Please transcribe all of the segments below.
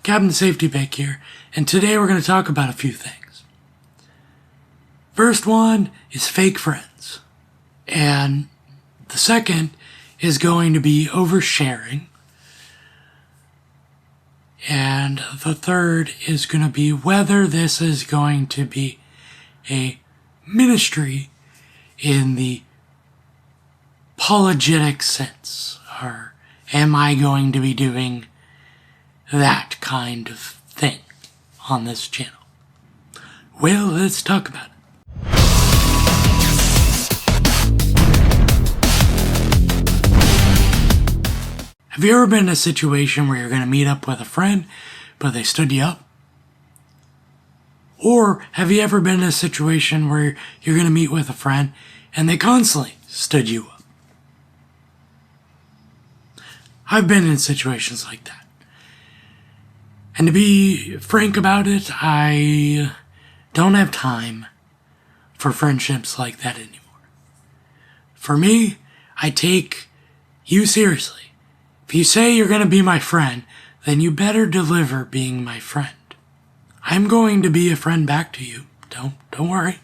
Captain Safety Pick here, and today we're going to talk about a few things. First one is fake friends, and the second is going to be oversharing, and the third is going to be whether this is going to be a ministry in the apologetic sense, or am I going to be doing that kind of thing on this channel? Well, let's talk about it. Have you ever been in a situation where you're going to meet up with a friend, but they stood you up? Or have you ever been in a situation where you're going to meet with a friend and they constantly stood you up? I've been in situations like that. And to be frank about it, I don't have time for friendships like that anymore. For me, I take you seriously. If you say you're going to be my friend, then you better deliver being my friend. I'm going to be a friend back to you. Don't worry.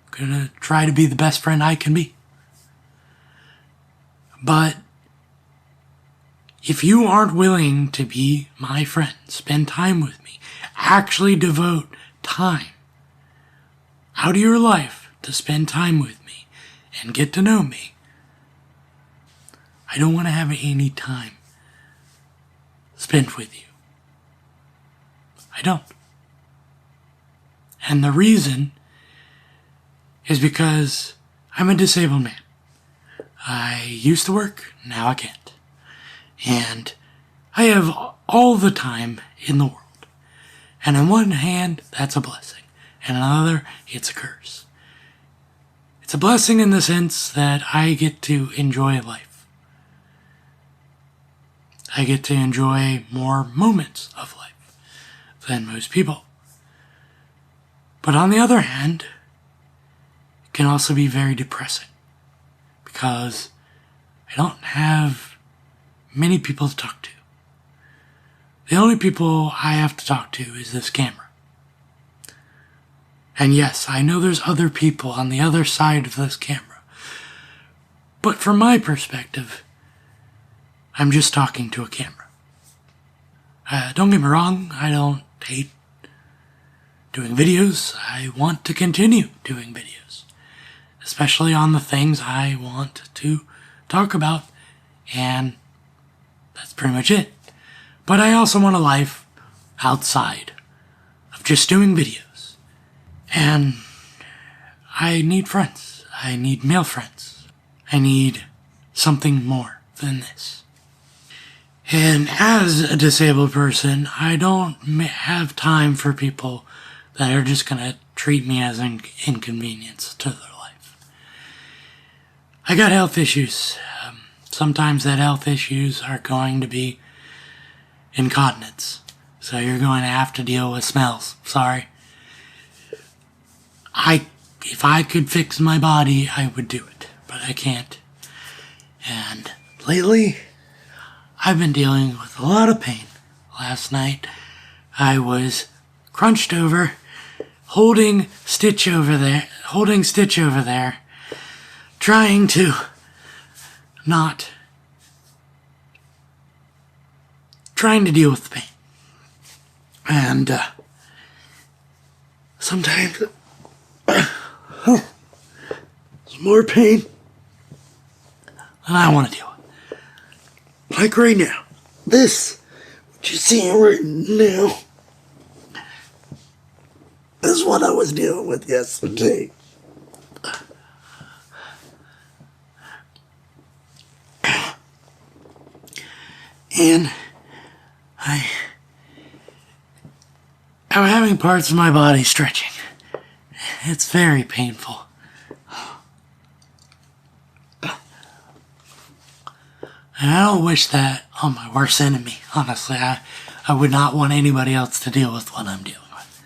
I'm going to try to be the best friend I can be. But if you aren't willing to be my friend, spend time with me, actually devote time out of your life to spend time with me and get to know me, I don't want to have any time spent with you. I don't. And the reason is because I'm a disabled man. I used to work, now I can't. And I have all the time in the world. And on one hand, that's a blessing. And on the other, it's a curse. It's a blessing in the sense that I get to enjoy life. I get to enjoy more moments of life than most people. But on the other hand, it can also be very depressing because I don't have many people to talk to. The only people I have to talk to is this camera. And yes, I know there's other people on the other side of this camera. But from my perspective, I'm just talking to a camera. Don't get me wrong, I don't hate doing videos. I want to continue doing videos, especially on the things I want to talk about, and that's pretty much it. But I also want a life outside of just doing videos. And I need friends. I need male friends. I need something more than this. And as a disabled person, I don't have time for people that are just going to treat me as an inconvenience to their life. I got health issues. Sometimes that health issues are going to be incontinence. So you're going to have to deal with smells. Sorry. If I could fix my body, I would do it. But I can't. And lately, I've been dealing with a lot of pain. Last night, I was crunched over, holding Stitch over there, trying to deal with the pain. And sometimes it's more pain than I want to deal with. Like right now, this, what you're seeing right now, is what I was dealing with yesterday. And I'm having parts of my body stretching. It's very painful. And I don't wish that on my worst enemy, honestly. I would not want anybody else to deal with what I'm dealing with.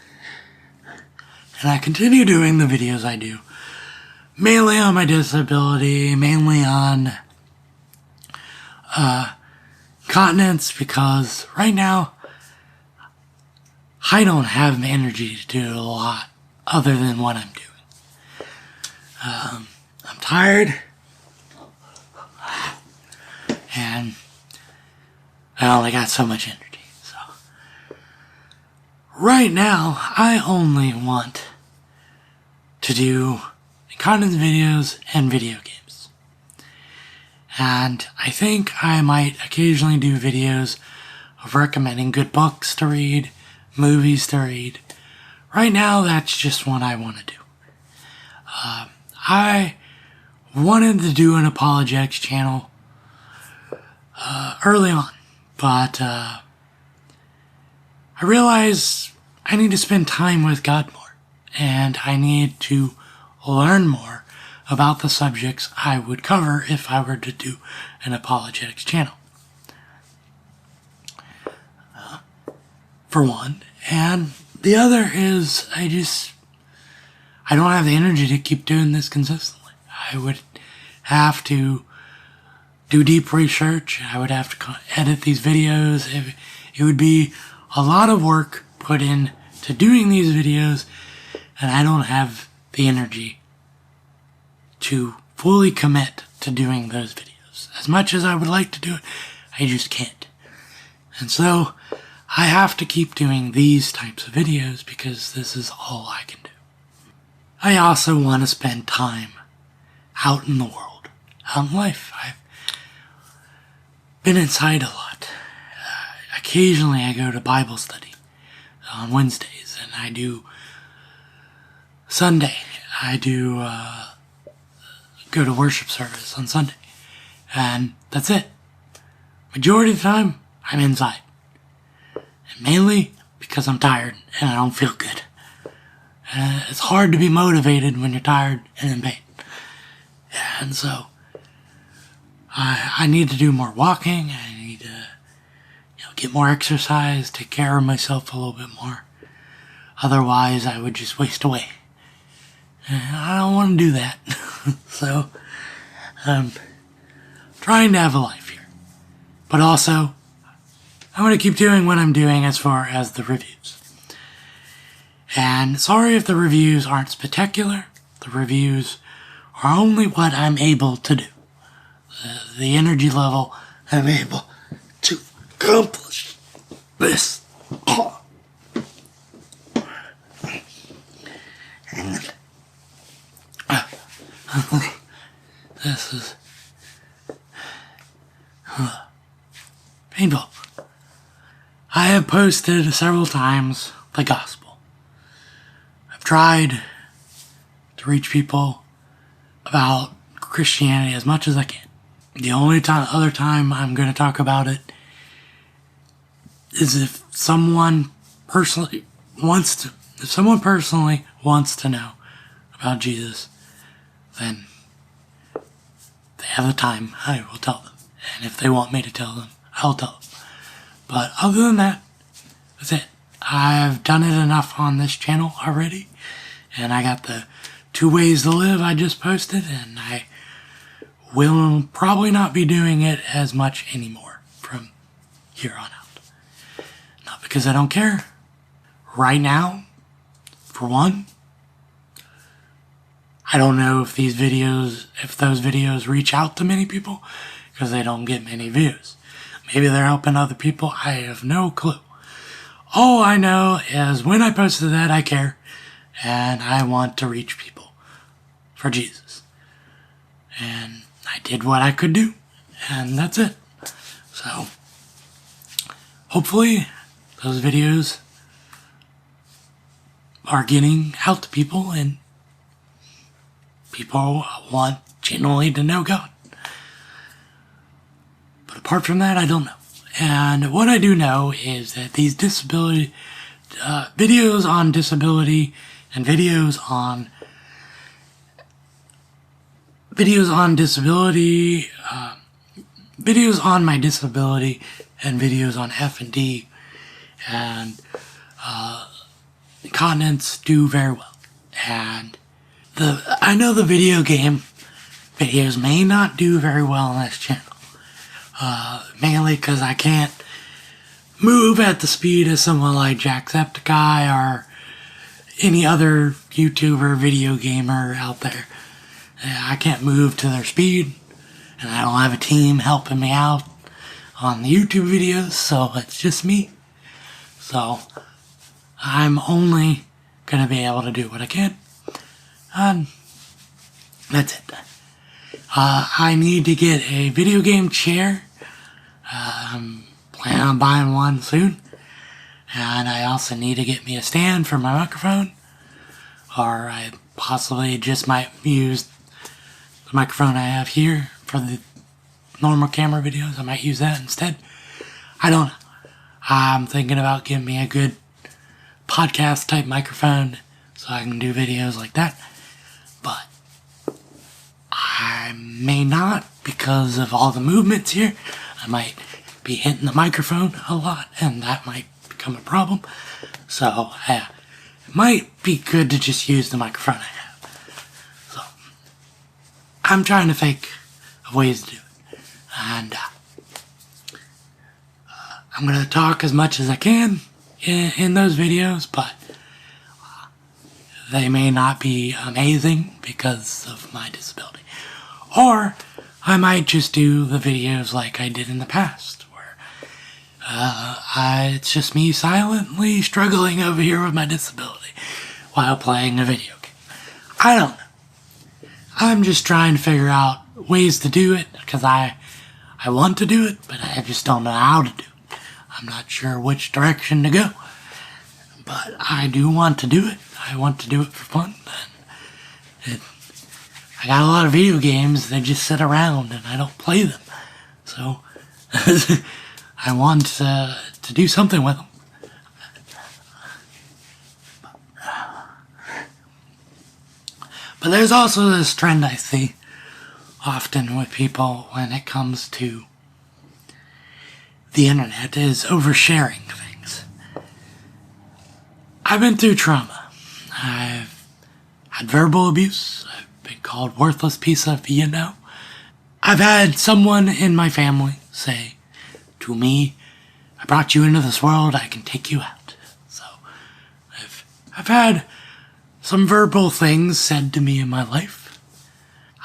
And I continue doing the videos I do, mainly on my disability, mainly on continents because right now I don't have energy to do a lot other than what I'm doing. I'm tired, and I only got so much energy. So right now, I only want to do incontinence videos and video games. And I think I might occasionally do videos of recommending good books to read, movies to read. Right now, that's just what I want to do. I wanted to do an apologetics channel early on, but I realized I need to spend time with God more, and I need to learn more about the subjects I would cover if I were to do an apologetics channel. For one, and the other is I don't have the energy to keep doing this consistently. I would have to do deep research. I would have to edit these videos. It would be a lot of work put into doing these videos, and I don't have the energy to fully commit to doing those videos. As much as I would like to do it, I just can't. And so I have to keep doing these types of videos because this is all I can do. I also want to spend time out in the world, out in life. I've been inside a lot. Occasionally I go to Bible study on Wednesdays, and I do Sunday. I do go to worship service on Sunday, and that's it. Majority of the time, I'm inside. And mainly because I'm tired and I don't feel good. It's hard to be motivated when you're tired and in pain. And so, I need to do more walking. I need to get more exercise, take care of myself a little bit more. Otherwise, I would just waste away. And I don't want to do that. So, I'm trying to have a life here. But also, I want to keep doing what I'm doing as far as the reviews. And sorry if the reviews aren't spectacular. The reviews are only what I'm able to do. The energy level I'm able to accomplish this. And this is painful. I have posted several times the gospel. I've tried to reach people about Christianity as much as I can. The only other time I'm going to talk about it is if someone personally wants to know about Jesus, then they have the time, I will tell them. And if they want me to tell them, I'll tell them. But other than that, that's it. I've done it enough on this channel already. And I got the 2 ways to live I just posted, and I will probably not be doing it as much anymore from here on out. Not because I don't care. Right now, for one, I don't know if those videos reach out to many people because they don't get many views. Maybe they're helping other people. I have no clue. All I know is when I posted that, I care, and I want to reach people for Jesus. And I did what I could do, and that's it. So, hopefully, those videos are getting out to people, and people want genuinely to know God. But apart from that, I don't know. And what I do know is that these disability videos on disability and videos on disability, videos on my disability, and videos on F&D and continents do very well. And I know the video game videos may not do very well on this channel. mainly because I can't move at the speed of someone like Jacksepticeye or any other YouTuber, video gamer out there. I can't move to their speed, and I don't have a team helping me out on the YouTube videos, so it's just me. So I'm only gonna be able to do what I can. That's it. I need to get a video game chair. Plan on buying one soon. And I also need to get me a stand for my microphone. Or I possibly just might use the microphone I have here for the normal camera videos. I might use that instead. I don't know. I'm thinking about getting me a good podcast type microphone so I can do videos like that. But I may not because of all the movements here. I might be hitting the microphone a lot and that might become a problem. So it might be good to just use the microphone I have. So I'm trying to think of ways to do it. And I'm going to talk as much as I can in those videos, but they may not be amazing because of my disability. Or I might just do the videos like I did in the past, where it's just me silently struggling over here with my disability while playing a video game. I don't know. I'm just trying to figure out ways to do it because I want to do it, but I just don't know how to do it. I'm not sure which direction to go, but I do want to do it. I want to do it for fun. And I got a lot of video games that just sit around and I don't play them. So I want to do something with them. But there's also this trend I see often with people when it comes to the internet is oversharing things. I've been through trauma. I've had verbal abuse. I've been called worthless piece of I've had someone in my family say to me, I brought you into this world, I can take you out. So I've had some verbal things said to me in my life.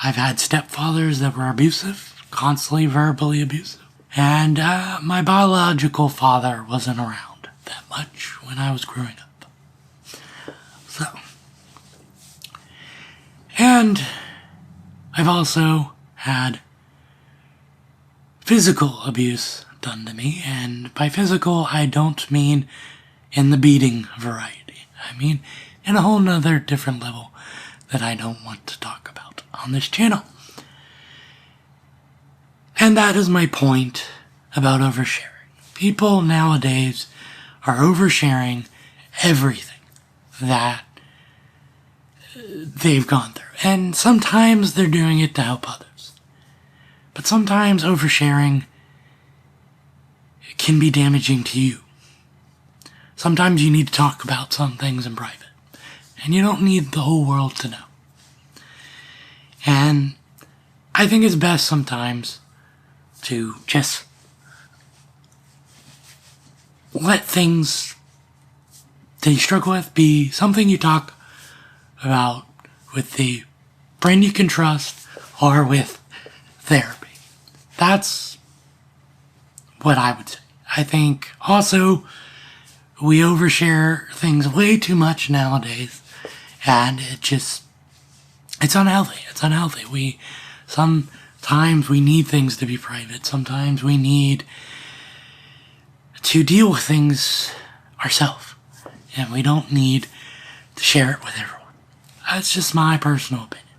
I've had stepfathers that were abusive, constantly verbally abusive. And my biological father wasn't around that much when I was growing up. So, and I've also had physical abuse done to me, and by physical I don't mean in the beating variety. I mean in a whole nother different level that I don't want to talk about on this channel. And that is my point about oversharing. People nowadays are oversharing everything that they've gone through. And sometimes they're doing it to help others. But sometimes oversharing can be damaging to you. Sometimes you need to talk about some things in private. And you don't need the whole world to know. And I think it's best sometimes to just let things that you struggle with be something you talk about with the friend you can trust or with therapy. It's what I would say. I think also we overshare things way too much nowadays, and it's unhealthy. It's unhealthy. Sometimes we need things to be private. Sometimes we need to deal with things ourselves, and we don't need to share it with everyone. That's just my personal opinion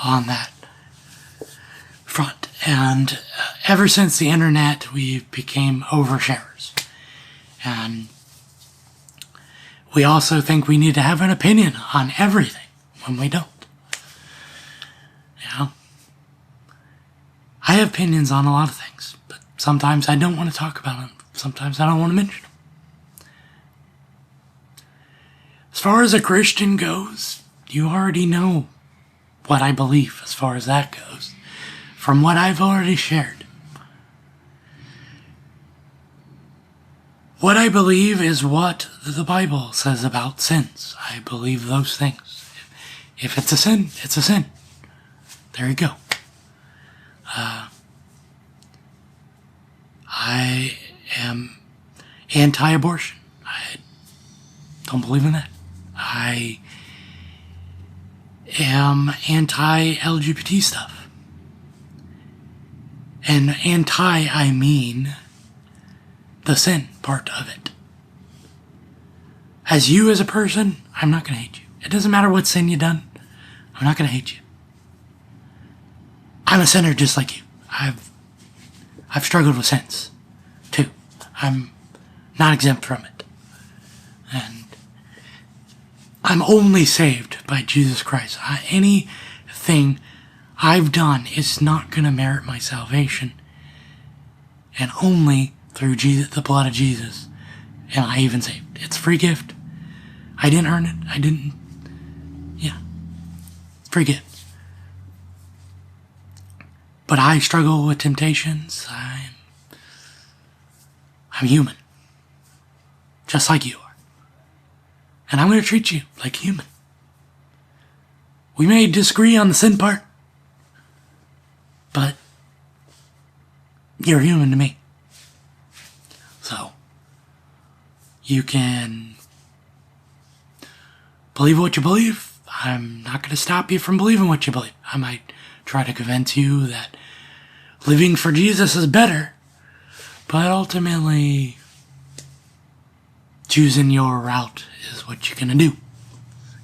on that front. And ever since the internet, we became oversharers. And we also think we need to have an opinion on everything when we don't. You know? I have opinions on a lot of things, but sometimes I don't want to talk about them. Sometimes I don't want to mention them. As far as a Christian goes, you already know what I believe as far as that goes, from what I've already shared. What I believe is what the Bible says about sins. I believe those things. If it's a sin, it's a sin. There you go. I am anti-abortion. I don't believe in that. I am anti-LGBT stuff. And anti, I mean the sin part of it. As you as a person, I'm not going to hate you. It doesn't matter what sin you've done. I'm not going to hate you. I'm a sinner just like you. I've struggled with sins, too. I'm not exempt from it. And I'm only saved by Jesus Christ. Anything I've done is not going to merit my salvation. And only through Jesus, the blood of Jesus, am I even saved. It's a free gift. I didn't earn it. It's free gift. But I struggle with temptations. I'm human. Just like you are. And I'm going to treat you like human. We may disagree on the sin part, but you're human to me. So, you can believe what you believe. I'm not going to stop you from believing what you believe. I might try to convince you that living for Jesus is better, but ultimately, choosing your route is what you're going to do.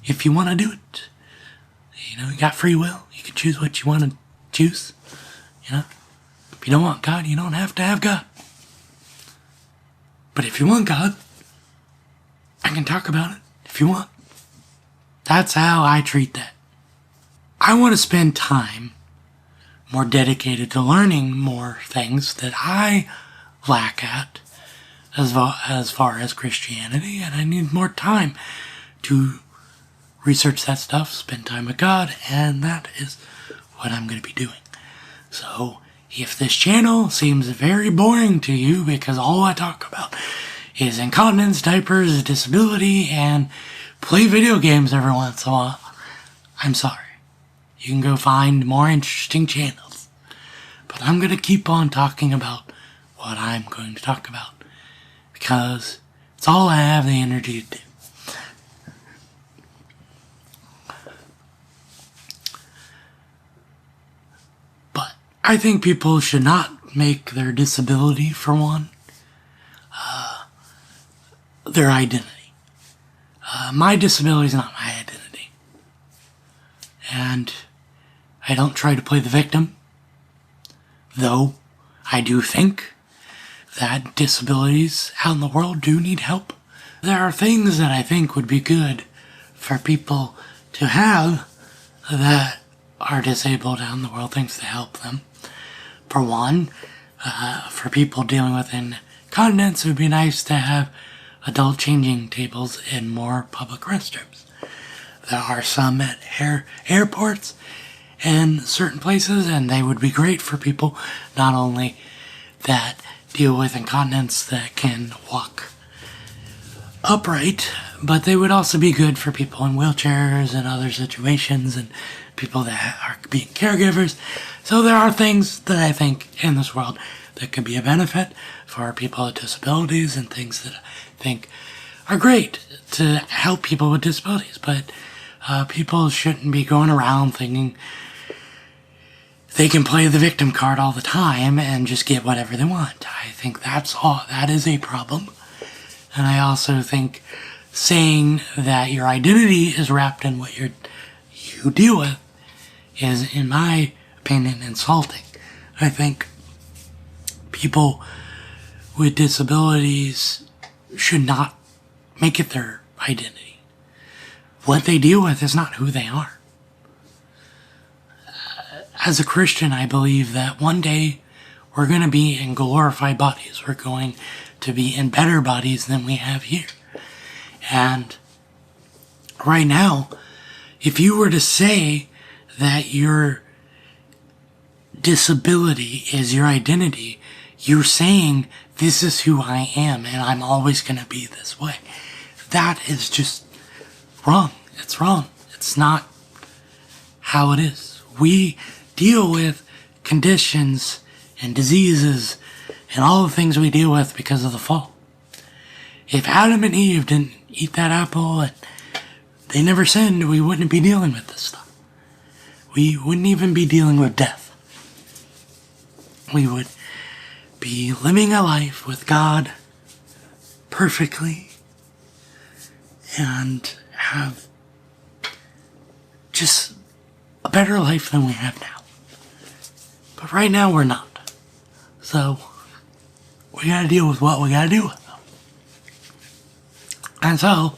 If you want to do it. You got free will. You can choose what you want to choose. If you don't want God, you don't have to have God. But if you want God, I can talk about it if you want. That's how I treat that. I want to spend time more dedicated to learning more things that I lack at as far as Christianity, and I need more time to research that stuff, spend time with God, and that is what I'm going to be doing. So, if this channel seems very boring to you because all I talk about is incontinence, diapers, disability, and play video games every once in a while, I'm sorry. You can go find more interesting channels. But I'm going to keep on talking about what I'm going to talk about because it's all I have the energy to do. I think people should not make their disability, for one, their identity. My disability is not my identity. And I don't try to play the victim, though I do think that disabilities out in the world do need help. There are things that I think would be good for people to have that are disabled out in the world, things to help them. For one, for people dealing with incontinence, it would be nice to have adult changing tables in more public restrooms. There are some at airports and certain places, and they would be great for people not only that deal with incontinence that can walk upright, but they would also be good for people in wheelchairs and other situations and people that are being caregivers. So there are things that I think in this world that could be a benefit for people with disabilities and things that I think are great to help people with disabilities. But people shouldn't be going around thinking they can play the victim card all the time and just get whatever they want. I think that is a problem. And I also think saying that your identity is wrapped in what you deal with is, in my opinion, insulting. I think people with disabilities should not make it their identity. What they deal with is not who they are. As a Christian, I believe that one day we're going to be in glorified bodies. We're going to be in better bodies than we have here. And right now, if you were to say that your disability is your identity, you're saying this is who I am and I'm always going to be this way. That is just wrong. It's wrong. It's not how it is. We deal with conditions and diseases and all the things we deal with because of the fall. If Adam and Eve didn't eat that apple and they never sinned, we wouldn't be dealing with this stuff. We wouldn't even be dealing with death. We would be living a life with God perfectly and have just a better life than we have now. But right now we're not. So we gotta deal with what we gotta deal with. And so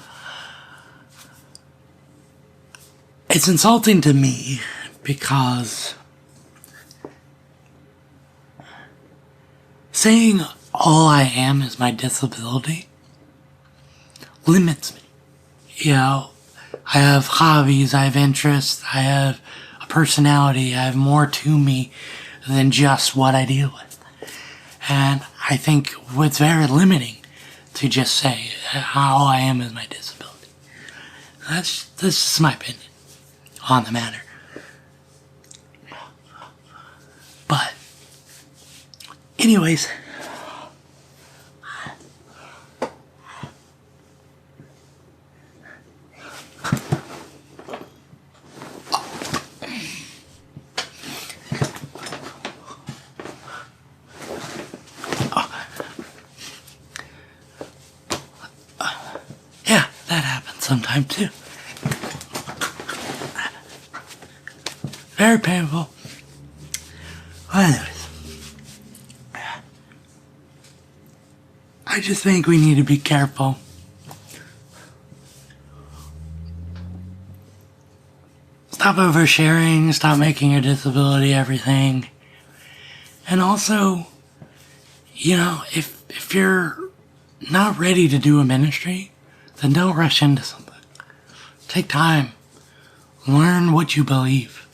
it's insulting to me because saying all I am is my disability limits me. You know, I have hobbies, I have interests, I have a personality, I have more to me than just what I deal with. And I think it's very limiting to just say all I am is my disability. This is my opinion on the matter. But anyways, yeah, that happens sometimes too. Very painful. Well, anyways, I just think we need to be careful. Stop oversharing, stop making your disability everything. And also, you know, if you're not ready to do a ministry, then don't rush into something. Take time. Learn what you believe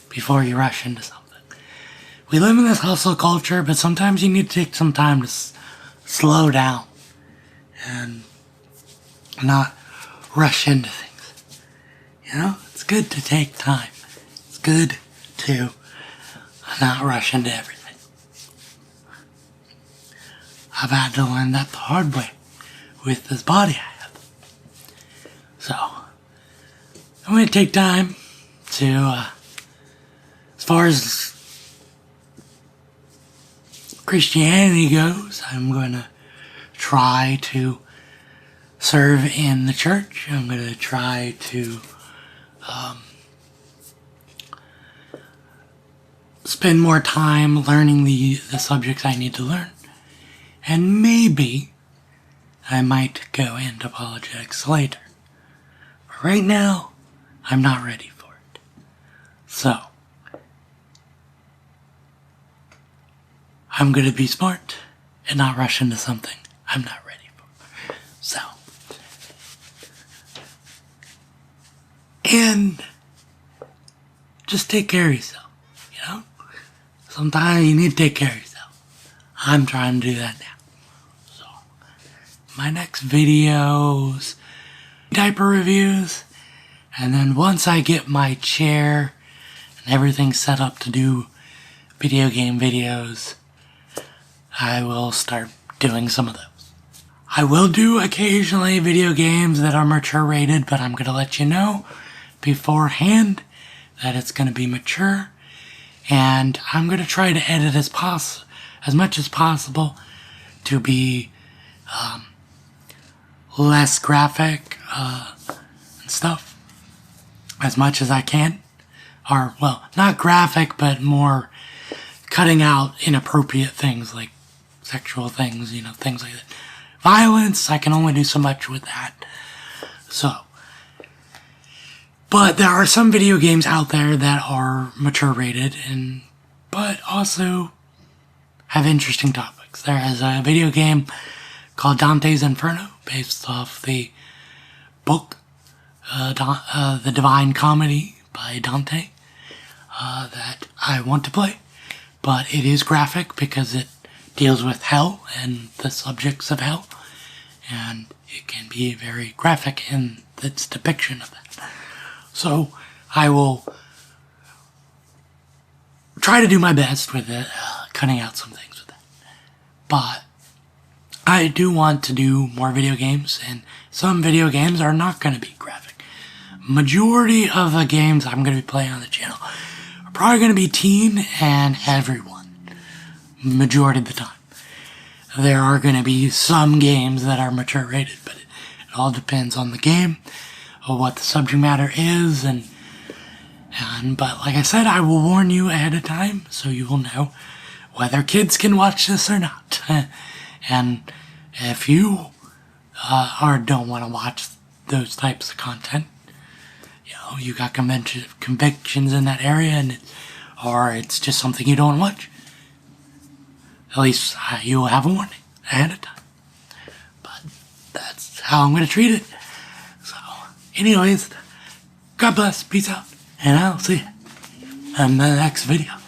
before you rush into something. We live in this hustle culture, but sometimes you need to take some time to slow down and not rush into things. You know, it's good to take time. It's good to not rush into everything. I've had to learn that the hard way with this body I have. So, I'm going to take time to, as far as Christianity goes, I'm going to try to serve in the church. I'm going to try to spend more time learning the subjects I need to learn. And maybe I might go into apologetics later. But right now, I'm not ready for it. So, I'm going to be smart and not rush into something I'm not ready for. So, and just take care of yourself, you know? Sometimes you need to take care of yourself. I'm trying to do that now. So, my next videos, diaper reviews, and then once I get my chair and everything set up to do video game videos, I will start doing some of those. I will do occasionally video games that are mature rated, but I'm going to let you know beforehand that it's going to be mature, and I'm going to try to edit as much as possible to be less graphic and stuff as much as I can. Or, well, not graphic, but more cutting out inappropriate things like sexual things, you know, things like that. Violence, I can only do so much with that. So, but there are some video games out there that are mature rated, but also have interesting topics. There is a video game called Dante's Inferno, based off the book, The Divine Comedy by Dante, that I want to play. But it is graphic because it deals with hell and the subjects of hell, and it can be very graphic in its depiction of that. So I will try to do my best with it, cutting out some things with that. But I do want to do more video games, and some video games are not going to be graphic. Majority of the games I'm going to be playing on the channel are probably going to be teen and everyone. Majority of the time. There are going to be some games that are mature rated, but it all depends on the game, or what the subject matter is, but like I said, I will warn you ahead of time so you will know whether kids can watch this or not. And if you don't want to watch those types of content, you got convictions in that area, or it's just something you don't watch, at least you will have a warning ahead of time. But that's how I'm going to treat it. So, anyways, God bless, peace out, and I'll see you in the next video.